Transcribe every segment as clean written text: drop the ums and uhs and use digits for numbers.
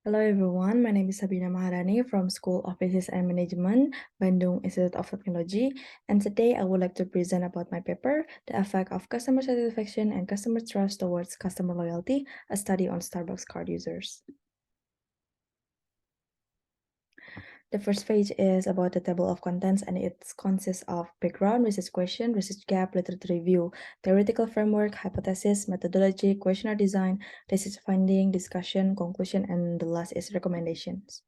Hello everyone, my name is Sabina Maharani from School of Business and Management, Bandung Institute of Technology, and today I would like to present about my paper, The Effect of Customer Satisfaction and Customer Trust Towards Customer Loyalty, a study on Starbucks card users. The first page is about the table of contents and it consists of background, research question, research gap, literature review, theoretical framework, hypothesis, methodology, questionnaire design, research finding, discussion, conclusion, and the last is recommendations.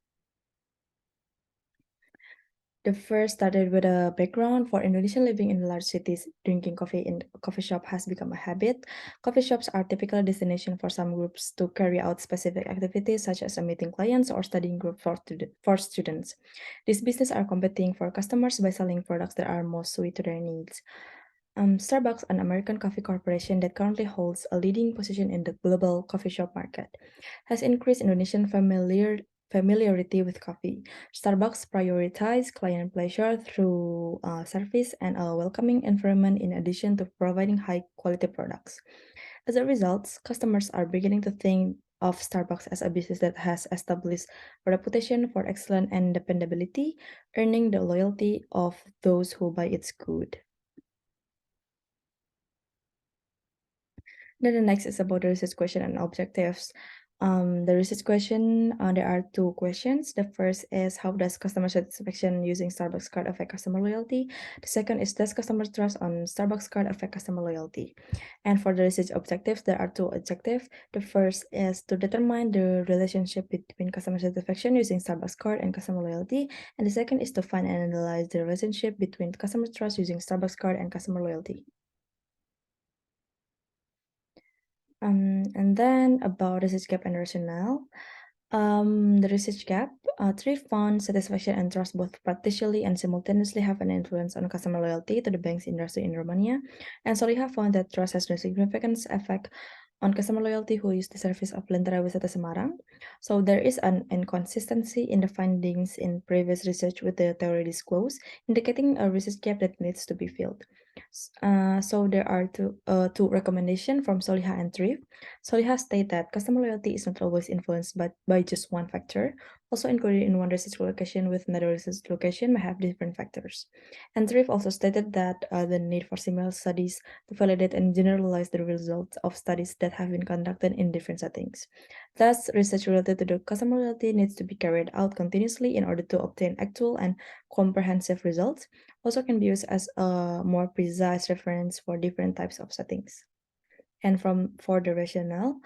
The first started with a background for Indonesian living in large cities. Drinking coffee in a coffee shop has become a habit. Coffee shops are typical destination for some groups to carry out specific activities such as a meeting clients or studying group for students. These businesses are competing for customers by selling products that are most suited to their needs. Starbucks, an American coffee corporation that currently holds a leading position in the global coffee shop market, has increased Indonesian familiarity with coffee. Starbucks prioritizes client pleasure through service and a welcoming environment in addition to providing high quality products. As a result, customers are beginning to think of Starbucks as a business that has established a reputation for excellence and dependability, earning the loyalty of those who buy its good. Then the next is about the research question and objectives. The research question, there are two questions. The first is how does customer satisfaction using Starbucks card affect customer loyalty? The second is does customer trust on Starbucks card affect customer loyalty? And for the research objectives, there are two objectives. The first is to determine the relationship between customer satisfaction using Starbucks card and customer loyalty. And the second is to find and analyze the relationship between customer trust using Starbucks card and customer loyalty. And then about research gap and rationale. The research gap, three found satisfaction and trust both partially and simultaneously have an influence on customer loyalty to the bank's industry in Romania. And Soliha found that trust has no significant effect on customer loyalty who use the service of Lentera Wisata Semarang. So there is an inconsistency in the findings in previous research with the theory disclosed, indicating a research gap that needs to be filled. So there are two recommendations from Soliha and Thrift. Soliha state that customer loyalty is not always influenced by just one factor. Also included in one research location with another research location may have different factors. And Thrift also stated that the need for similar studies to validate and generalize the results of studies that have been conducted in different settings. Thus, research related to the customer loyalty needs to be carried out continuously in order to obtain actual and comprehensive results. Also can be used as a more precise reference for different types of settings. And for the rationale,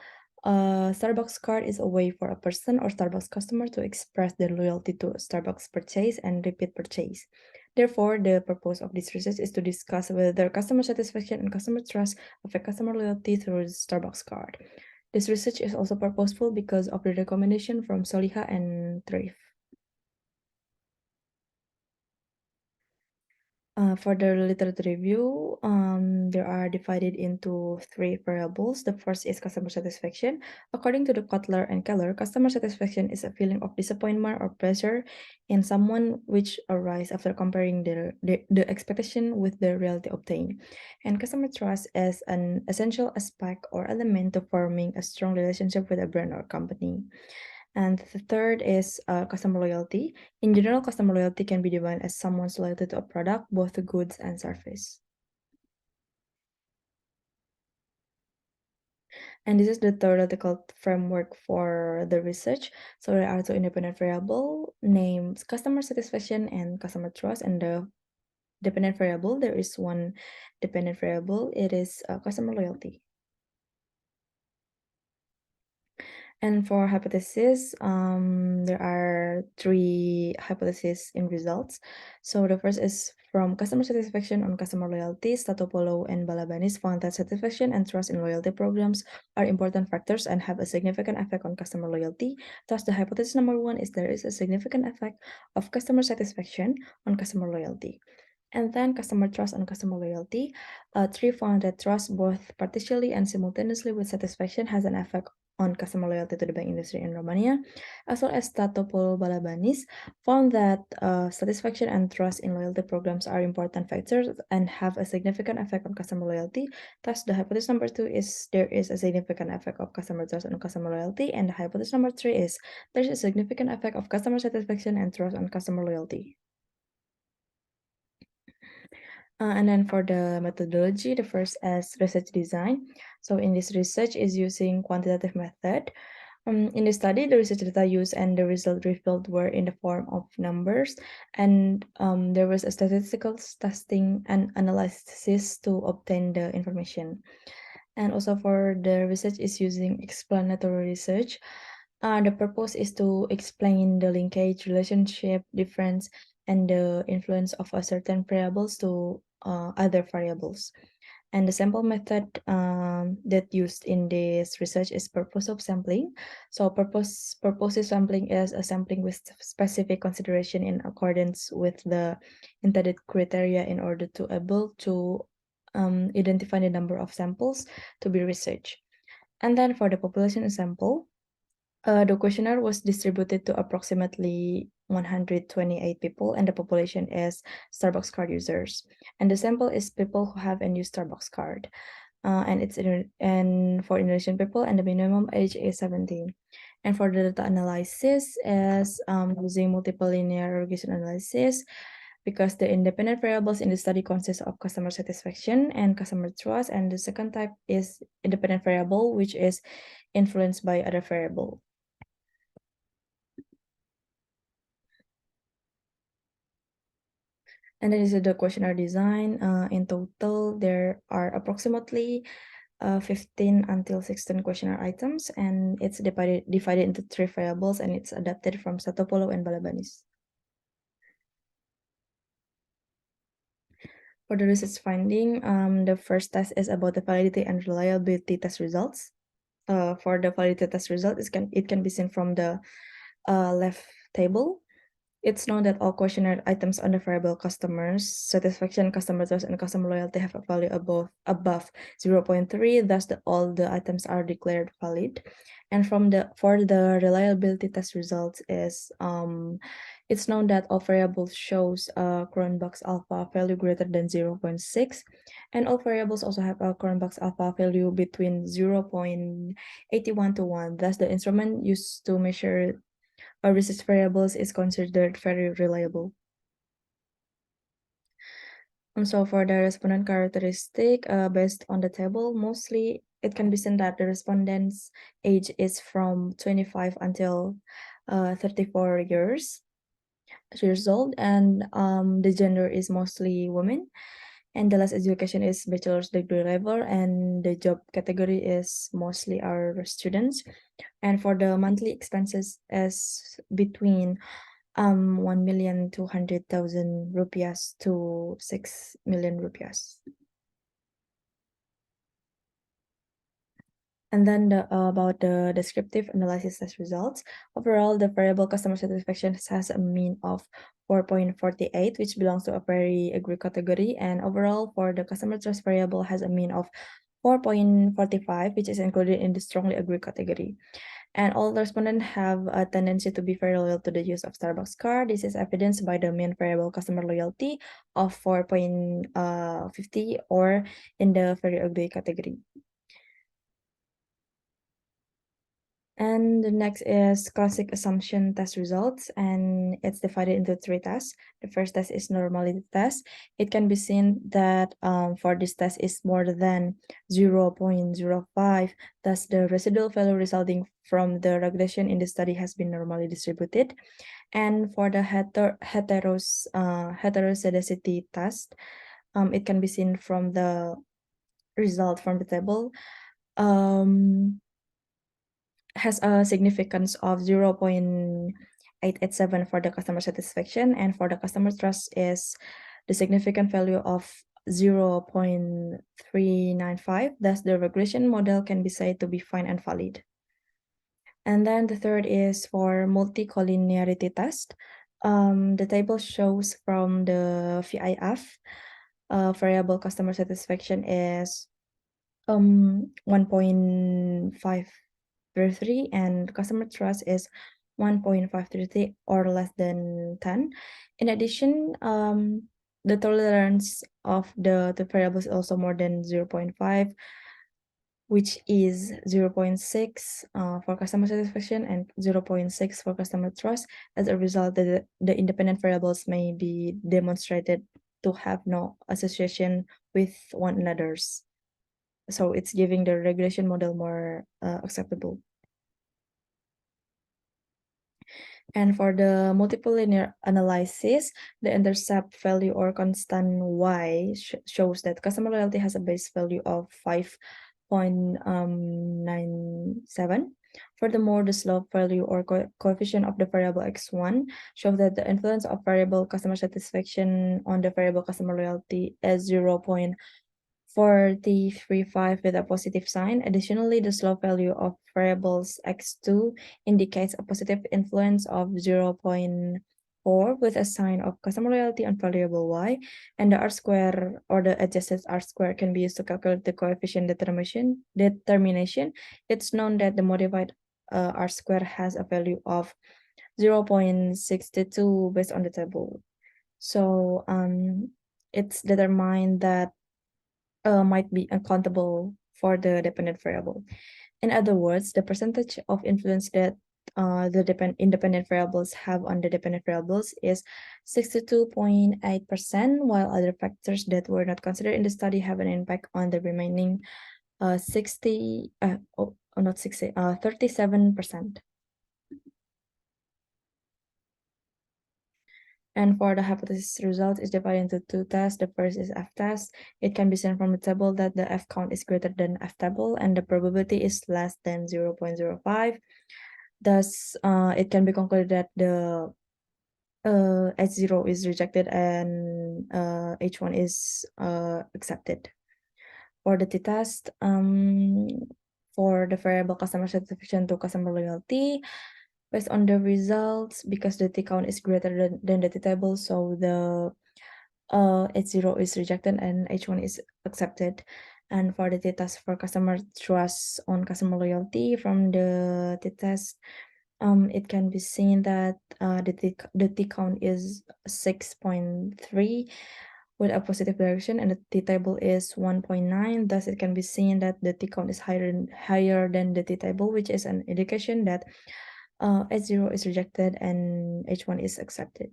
a Starbucks card is a way for a person or Starbucks customer to express their loyalty to Starbucks purchase and repeat purchase. Therefore, the purpose of this research is to discuss whether customer satisfaction and customer trust affect customer loyalty through the Starbucks card. This research is also purposeful because of the recommendation from Soliha and Thrift. For the literature review, there are divided into three variables. The first is customer satisfaction. According to the Kotler and Keller, customer satisfaction is a feeling of disappointment or pleasure in someone which arise after comparing the expectation with the reality obtained. And customer trust is an essential aspect or element to forming a strong relationship with a brand or company. And the third is customer loyalty. In general, customer loyalty can be defined as someone's loyalty to a product, both the goods and service. And this is the theoretical framework for the research. So there are two independent variables, named customer satisfaction and customer trust. And the dependent variable, there is one dependent variable, it is customer loyalty. And for hypothesis, there are three hypotheses in results. So the first is from customer satisfaction on customer loyalty, Statopolo and Balabanis found that satisfaction and trust in loyalty programs are important factors and have a significant effect on customer loyalty. Thus, the hypothesis number one is there is a significant effect of customer satisfaction on customer loyalty. And then customer trust and customer loyalty. Three found that trust both partially and simultaneously with satisfaction has an effect on customer loyalty to the bank industry in Romania, as well as Statopol Balabanis, found that satisfaction and trust in loyalty programs are important factors and have a significant effect on customer loyalty. Thus, the hypothesis number two is there is a significant effect of customer trust on customer loyalty, and the hypothesis number three is there is a significant effect of customer satisfaction and trust on customer loyalty. And then for the methodology, the first is research design. So in this research is using quantitative method. In the study, the research data used and the result revealed were in the form of numbers, and there was a statistical testing and analysis to obtain the information. And also for the research is using explanatory research. The purpose is to explain the linkage, relationship, difference, and the influence of a certain variables to other variables. And the sample method that used in this research is purposive sampling. So purposive sampling is a sampling with specific consideration in accordance with the intended criteria in order to able to identify the number of samples to be researched. And then for the population sample, the questionnaire was distributed to approximately 128 people, and the population is Starbucks card users. And the sample is people who have a new Starbucks card. And for Indonesian people, and the minimum age is 17. And for the data analysis is using multiple linear regression analysis, because the independent variables in the study consist of customer satisfaction and customer trust, and the second type is independent variable, which is influenced by other variable. And then is the questionnaire design. In total, there are approximately 15 until 16 questionnaire items, and it's divided into three variables, and it's adapted from Satopolo and Balabanis. For the research finding, the first test is about the validity and reliability test results. For the validity test result, it can be seen from the left table. It's known that all questionnaire items under variable customers satisfaction, customer trust, and customer loyalty have a value above 0.3. Thus, all the items are declared valid. And for the reliability test results is it's known that all variables shows a Cronbach's alpha value greater than 0.6, and all variables also have a Cronbach's alpha value between 0.81 to 1. Thus, the instrument used to measure research variables is considered very reliable. So for the respondent characteristic, based on the table, mostly it can be seen that the respondent's age is from 25 until 34 years old, and the gender is mostly women, and the last education is bachelor's degree level, and the job category is mostly our students. And for the monthly expenses is between 1,200,000 rupiahs to 6 million rupiahs. And then about the descriptive analysis test results. Overall, the variable customer satisfaction has a mean of 4.48, which belongs to a very agree category. And overall, for the customer trust variable has a mean of 4.45, which is included in the strongly agree category. And all the respondents have a tendency to be very loyal to the use of Starbucks card. This is evidenced by the mean variable customer loyalty of 4.50 or in the very agree category. And the next is classic assumption test results, and it's divided into three tests. The first test is normality test. It can be seen that for this test is more than 0.05. Thus, the residual value resulting from the regression in the study has been normally distributed. And for the heteroscedasticity test, it can be seen from the result from the table. Has a significance of 0.887 for the customer satisfaction, and for the customer trust is the significant value of 0.395. Thus, the regression model can be said to be fine and valid. And then the third is for multicollinearity test. The table shows from the VIF, variable customer satisfaction is 1.5 0.533, and customer trust is 1.533 or less than 10. In addition, the tolerance of the variables is also more than 0.5, which is 0.6 for customer satisfaction and 0.6 for customer trust. As a result, the independent variables may be demonstrated to have no association with one another's. So it's giving the regression model more acceptable. And for the multiple linear analysis, the intercept value or constant y shows that customer loyalty has a base value of 5.97. Furthermore, the slope value or coefficient of the variable x1 shows that the influence of variable customer satisfaction on the variable customer loyalty is 0.435 with a positive sign. Additionally, the slope value of variables x2 indicates a positive influence of 0.4 with a sign of customer loyalty on variable y, and the r-square or the adjusted r-square can be used to calculate the coefficient determination. It's known that the modified r-square has a value of 0.62 based on the table. So it's determined that might be uncountable for the dependent variable. In other words, the percentage of influence that the independent variables have on the dependent variables is 62.8%, while other factors that were not considered in the study have an impact on the remaining 37%. And for the hypothesis result is divided into two tests. The first is F test. It can be seen from the table that the F count is greater than F table and the probability is less than 0.05. Thus, it can be concluded that the H0 is rejected and H1 is accepted. For the t-test, for the variable customer satisfaction to customer loyalty, based on the results, because the t count is greater than the t table, so the H0 is rejected and H1 is accepted. And for the t-test for customer trust on customer loyalty from the t-test, it can be seen that the t count is 6.3 with a positive direction, and the t-table is 1.9. Thus, it can be seen that the t count is higher than the t-table, which is an indication that H0 is rejected and H1 is accepted.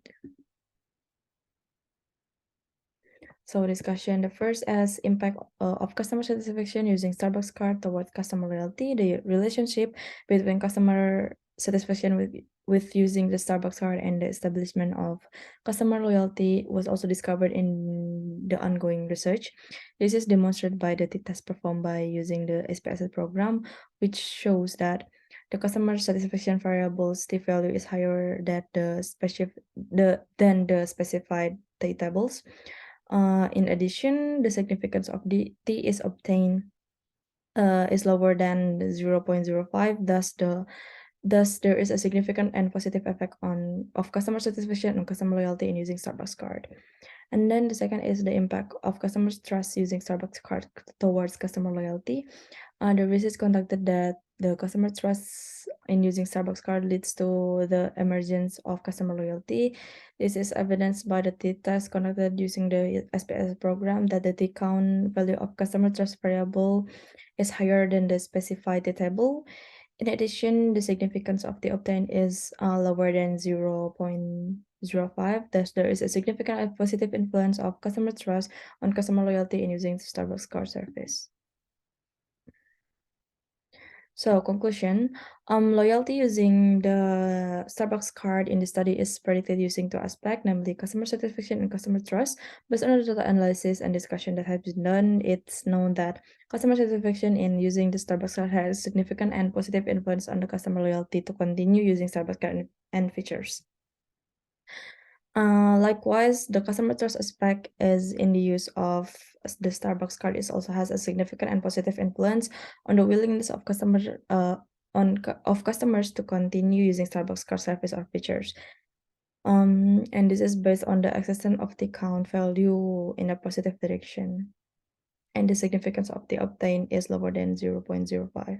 So discussion, the first as impact of customer satisfaction using Starbucks card towards customer loyalty, the relationship between customer satisfaction with using the Starbucks card and the establishment of customer loyalty was also discovered in the ongoing research. This is demonstrated by the t-test performed by using the SPSS program, which shows that the customer satisfaction variable's t-value is higher than the specified t-tables. In addition, the significance of the t is obtained is lower than 0.05. Thus there is a significant and positive effect of customer satisfaction and customer loyalty in using Starbucks card. And then the second is the impact of customers' trust using Starbucks card towards customer loyalty. The research conducted that the customer trust in using Starbucks card leads to the emergence of customer loyalty. This is evidenced by the t-test conducted using the SPS program that the t-count value of customer trust variable is higher than the specified t-table. In addition, the significance of the obtained is lower than 0.05. Thus, there is a significant and positive influence of customer trust on customer loyalty in using the Starbucks card service. So conclusion, loyalty using the Starbucks card in the study is predicted using two aspects, namely customer satisfaction and customer trust. Based on the data analysis and discussion that has been done, it's known that customer satisfaction in using the Starbucks card has significant and positive influence on the customer loyalty to continue using Starbucks card and features. Likewise, the customer trust aspect is in the use of the Starbucks card is also has a significant and positive influence on the willingness of customers to continue using Starbucks card service or features. And this is based on the existence of the count value in a positive direction, and the significance of the obtained is lower than 0.05.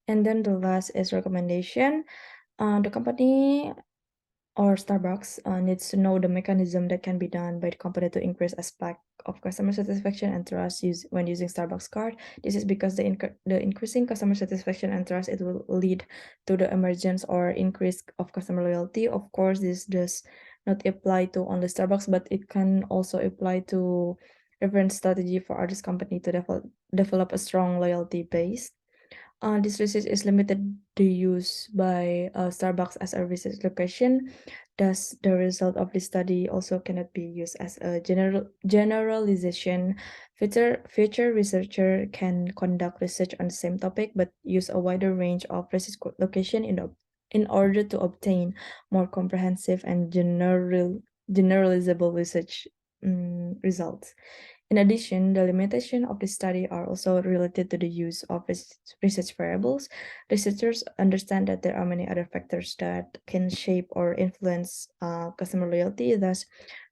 And then the last is recommendation. The company or Starbucks needs to know the mechanism that can be done by the company to increase aspect of customer satisfaction and trust when using Starbucks card. This is because the increasing customer satisfaction and trust, it will lead to the emergence or increase of customer loyalty. Of course, this does not apply to only Starbucks, but it can also apply to different strategy for others company to develop a strong loyalty base. This research is limited to use by Starbucks as a research location. Thus, the result of this study also cannot be used as a generalization. Future researcher can conduct research on the same topic, but use a wider range of research location in order to obtain more comprehensive and generalizable research results. In addition, the limitation of the study are also related to the use of research variables. Researchers understand that there are many other factors that can shape or influence customer loyalty. Thus,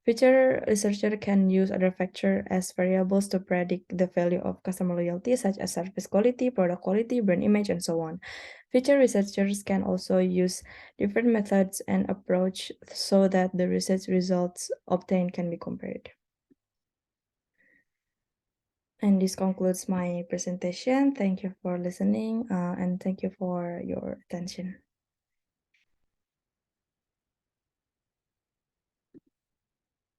future researcher can use other factors as variables to predict the value of customer loyalty, such as service quality, product quality, brand image, and so on. Future researchers can also use different methods and approach so that the research results obtained can be compared. And this concludes my presentation. Thank you for listening, and thank you for your attention.